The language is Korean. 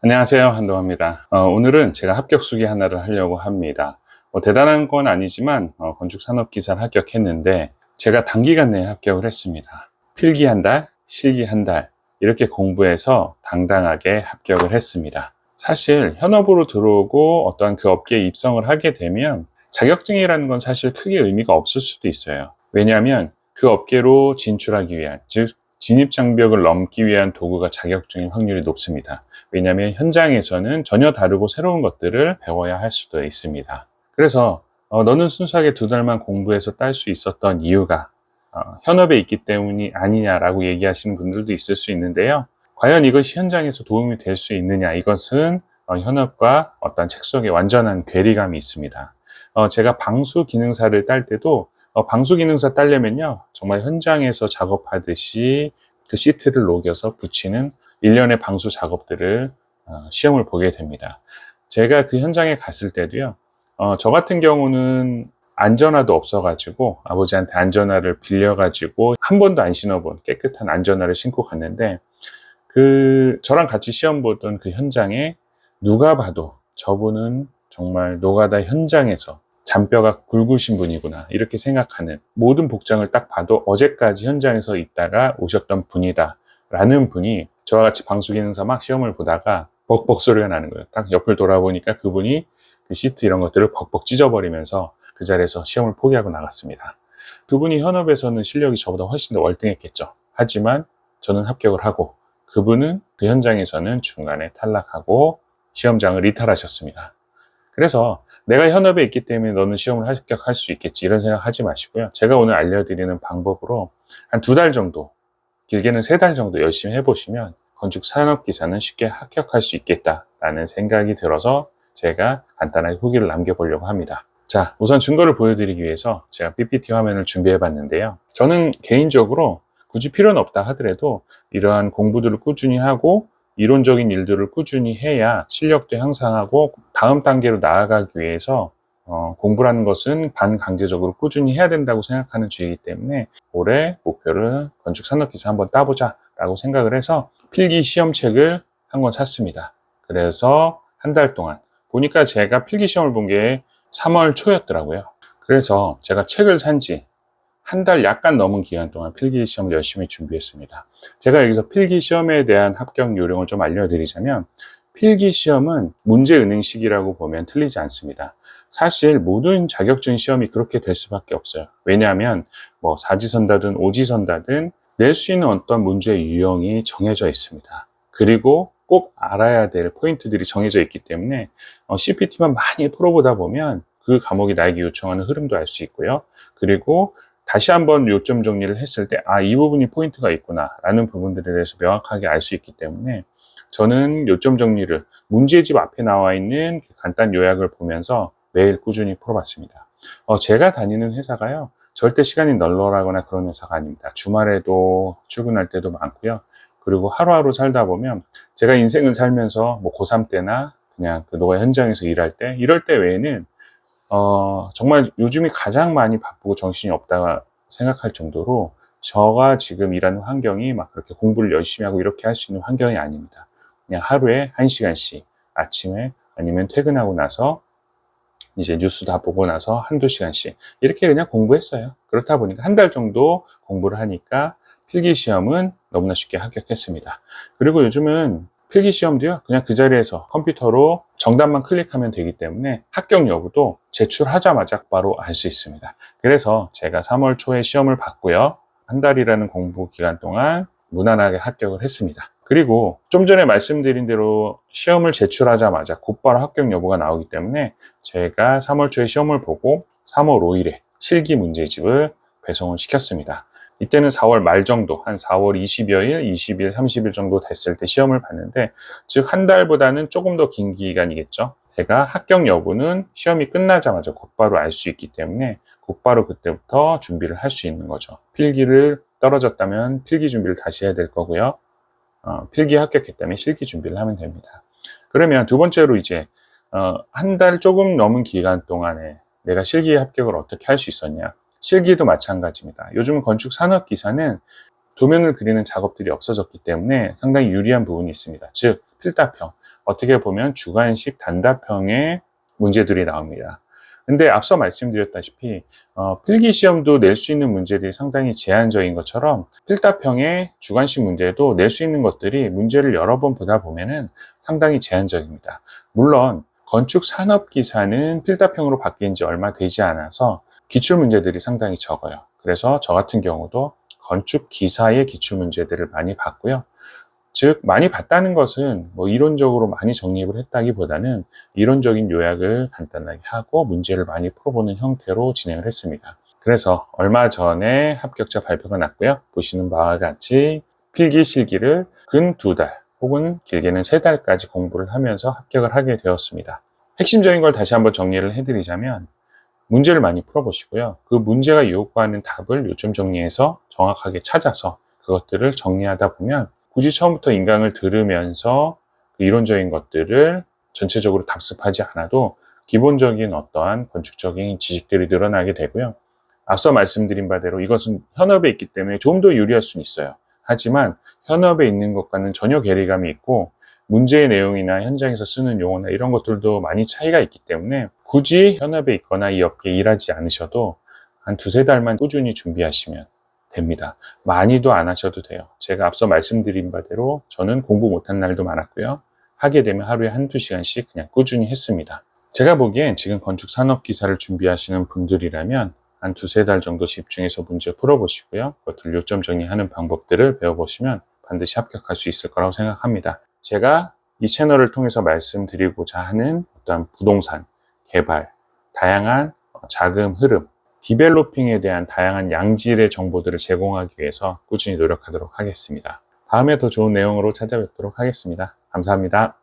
안녕하세요, 한동화입니다. 오늘은 제가 합격 수기 하나를 하려고 합니다. 대단한 건 아니지만 건축산업기사를 합격했는데 제가 단기간 내에 합격을 했습니다. 필기 한 달, 실기 한 달 이렇게 공부해서 당당하게 합격을 했습니다. 사실 현업으로 들어오고 어떠한 그 업계에 입성을 하게 되면 자격증이라는 건 사실 크게 의미가 없을 수도 있어요. 왜냐하면 그 업계로 진출하기 위한, 즉 진입장벽을 넘기 위한 도구가 자격증일 확률이 높습니다. 왜냐하면 현장에서는 전혀 다르고 새로운 것들을 배워야 할 수도 있습니다. 그래서 너는 순수하게 2달만 공부해서 딸 수 있었던 이유가 현업에 있기 때문이 아니냐라고 얘기하시는 분들도 있을 수 있는데요. 과연 이것이 현장에서 도움이 될 수 있느냐, 이것은 현업과 어떤 책 속에 완전한 괴리감이 있습니다. 제가 방수기능사를 딸 때도 방수기능사 따려면요, 정말 현장에서 작업하듯이 그 시트를 녹여서 붙이는 일련의 방수 작업들을 시험을 보게 됩니다. 제가 그 현장에 갔을 때도요, 저 같은 경우는 안전화도 없어가지고 아버지한테 안전화를 빌려가지고 한 번도 안 신어본 깨끗한 안전화를 신고 갔는데, 저랑 같이 시험 보던 그 현장에 누가 봐도 저분은 정말 노가다 현장에서 잔뼈가 굵으신 분이구나, 이렇게 생각하는, 모든 복장을 딱 봐도 어제까지 현장에서 있다가 오셨던 분이다 라는 분이 저와 같이 방수기능사 막 시험을 보다가 벅벅 소리가 나는 거예요. 딱 옆을 돌아보니까 그분이 그 시트 이런 것들을 벅벅 찢어버리면서 그 자리에서 시험을 포기하고 나갔습니다. 그분이 현업에서는 실력이 저보다 훨씬 더 월등했겠죠. 하지만 저는 합격을 하고 그분은 그 현장에서는 중간에 탈락하고 시험장을 이탈하셨습니다. 그래서 내가 현업에 있기 때문에 너는 시험을 합격할 수 있겠지, 이런 생각 하지 마시고요. 제가 오늘 알려드리는 방법으로 한 2달 정도, 길게는 3달 정도 열심히 해보시면 건축산업기사는 쉽게 합격할 수 있겠다라는 생각이 들어서 제가 간단하게 후기를 남겨보려고 합니다. 자, 우선 증거를 보여드리기 위해서 제가 PPT 화면을 준비해 봤는데요. 저는 개인적으로 굳이 필요는 없다 하더라도 이러한 공부들을 꾸준히 하고 이론적인 일들을 꾸준히 해야 실력도 향상하고 다음 단계로 나아가기 위해서 공부라는 것은 반강제적으로 꾸준히 해야 된다고 생각하는 주의이기 때문에 올해 목표를 건축산업기사 한번 따보자 라고 생각을 해서 필기 시험책을 한 권 샀습니다. 그래서 한 달 동안 보니까 제가 필기 시험을 본 게 3월 초였더라고요. 그래서 제가 책을 산 지 한 달 약간 넘은 기간 동안 필기 시험을 열심히 준비했습니다. 제가 여기서 필기 시험에 대한 합격 요령을 좀 알려드리자면, 필기 시험은 문제 은행식이라고 보면 틀리지 않습니다. 사실 모든 자격증 시험이 그렇게 될 수밖에 없어요. 왜냐하면 사지선다든 오지선다든 낼 수 있는 어떤 문제의 유형이 정해져 있습니다. 그리고 꼭 알아야 될 포인트들이 정해져 있기 때문에 CPT만 많이 풀어보다 보면 그 과목이 나에게 요청하는 흐름도 알 수 있고요. 그리고 다시 한번 요점 정리를 했을 때, 이 부분이 포인트가 있구나 라는 부분들에 대해서 명확하게 알 수 있기 때문에 저는 요점 정리를 문제집 앞에 나와 있는 간단 요약을 보면서 매일 꾸준히 풀어봤습니다. 제가 다니는 회사가요, 절대 시간이 널널하거나 그런 회사가 아닙니다. 주말에도 출근할 때도 많고요. 그리고 하루하루 살다 보면 제가 인생을 살면서 고3 때나 그냥 그 노가 현장에서 이럴 때 외에는 정말 요즘이 가장 많이 바쁘고 정신이 없다 생각할 정도로 저가 지금 일하는 환경이 막 그렇게 공부를 열심히 하고 이렇게 할 수 있는 환경이 아닙니다. 그냥 하루에 1시간씩 아침에 아니면 퇴근하고 나서 이제 뉴스 다 보고 나서 한두 시간씩 이렇게 그냥 공부했어요. 그렇다 보니까 한 달 정도 공부를 하니까 필기시험은 너무나 쉽게 합격했습니다. 그리고 요즘은 필기시험도요, 그냥 그 자리에서 컴퓨터로 정답만 클릭하면 되기 때문에 합격 여부도 제출하자마자 바로 알 수 있습니다. 그래서 제가 3월 초에 시험을 봤고요. 한 달이라는 공부 기간 동안 무난하게 합격을 했습니다. 그리고 좀 전에 말씀드린 대로 시험을 제출하자마자 곧바로 합격 여부가 나오기 때문에 제가 3월 초에 시험을 보고 3월 5일에 실기 문제집을 배송을 시켰습니다. 이때는 4월 말 정도, 한 4월 20여일, 20일, 30일 정도 됐을 때 시험을 봤는데, 즉 한 달보다는 조금 더 긴 기간이겠죠. 제가 합격 여부는 시험이 끝나자마자 곧바로 알 수 있기 때문에 곧바로 그때부터 준비를 할 수 있는 거죠. 필기를 떨어졌다면 필기 준비를 다시 해야 될 거고요. 필기 합격했다면 실기 준비를 하면 됩니다. 그러면 두 번째로 이제 한 달 조금 넘은 기간 동안에 내가 실기 합격을 어떻게 할 수 있었냐. 실기도 마찬가지입니다. 요즘은 건축산업기사는 도면을 그리는 작업들이 없어졌기 때문에 상당히 유리한 부분이 있습니다. 즉 필답형, 어떻게 보면 주관식 단답형의 문제들이 나옵니다. 근데 앞서 말씀드렸다시피 필기시험도 낼 수 있는 문제들이 상당히 제한적인 것처럼 필답형의 주관식 문제도 낼 수 있는 것들이 문제를 여러 번 보다 보면은 상당히 제한적입니다. 물론 건축산업기사는 필답형으로 바뀐 지 얼마 되지 않아서 기출문제들이 상당히 적어요. 그래서 저 같은 경우도 건축기사의 기출문제들을 많이 봤고요. 즉 많이 봤다는 것은 뭐 이론적으로 많이 정립을 했다기보다는 이론적인 요약을 간단하게 하고 문제를 많이 풀어보는 형태로 진행을 했습니다. 그래서 얼마 전에 합격자 발표가 났고요. 보시는 바와 같이 필기 실기를 근 2달 혹은 길게는 3달까지 공부를 하면서 합격을 하게 되었습니다. 핵심적인 걸 다시 한번 정리를 해드리자면 문제를 많이 풀어보시고요. 그 문제가 요구하는 답을 요점 정리해서 정확하게 찾아서 그것들을 정리하다 보면 굳이 처음부터 인강을 들으면서 그 이론적인 것들을 전체적으로 답습하지 않아도 기본적인 어떠한 건축적인 지식들이 늘어나게 되고요. 앞서 말씀드린 바대로 이것은 현업에 있기 때문에 좀 더 유리할 수는 있어요. 하지만 현업에 있는 것과는 전혀 괴리감이 있고 문제의 내용이나 현장에서 쓰는 용어나 이런 것들도 많이 차이가 있기 때문에 굳이 현업에 있거나 이 업계에 일하지 않으셔도 한 2-3달만 꾸준히 준비하시면 됩니다. 많이도 안 하셔도 돼요. 제가 앞서 말씀드린 바대로 저는 공부 못한 날도 많았고요. 하게 되면 하루에 1-2시간씩 그냥 꾸준히 했습니다. 제가 보기엔 지금 건축산업기사를 준비하시는 분들이라면 한 2-3달 정도 집중해서 문제 풀어보시고요. 그것들 요점 정리하는 방법들을 배워보시면 반드시 합격할 수 있을 거라고 생각합니다. 제가 이 채널을 통해서 말씀드리고자 하는 어떤 부동산, 개발, 다양한 자금 흐름, 디벨로핑에 대한 다양한 양질의 정보들을 제공하기 위해서 꾸준히 노력하도록 하겠습니다. 다음에 더 좋은 내용으로 찾아뵙도록 하겠습니다. 감사합니다.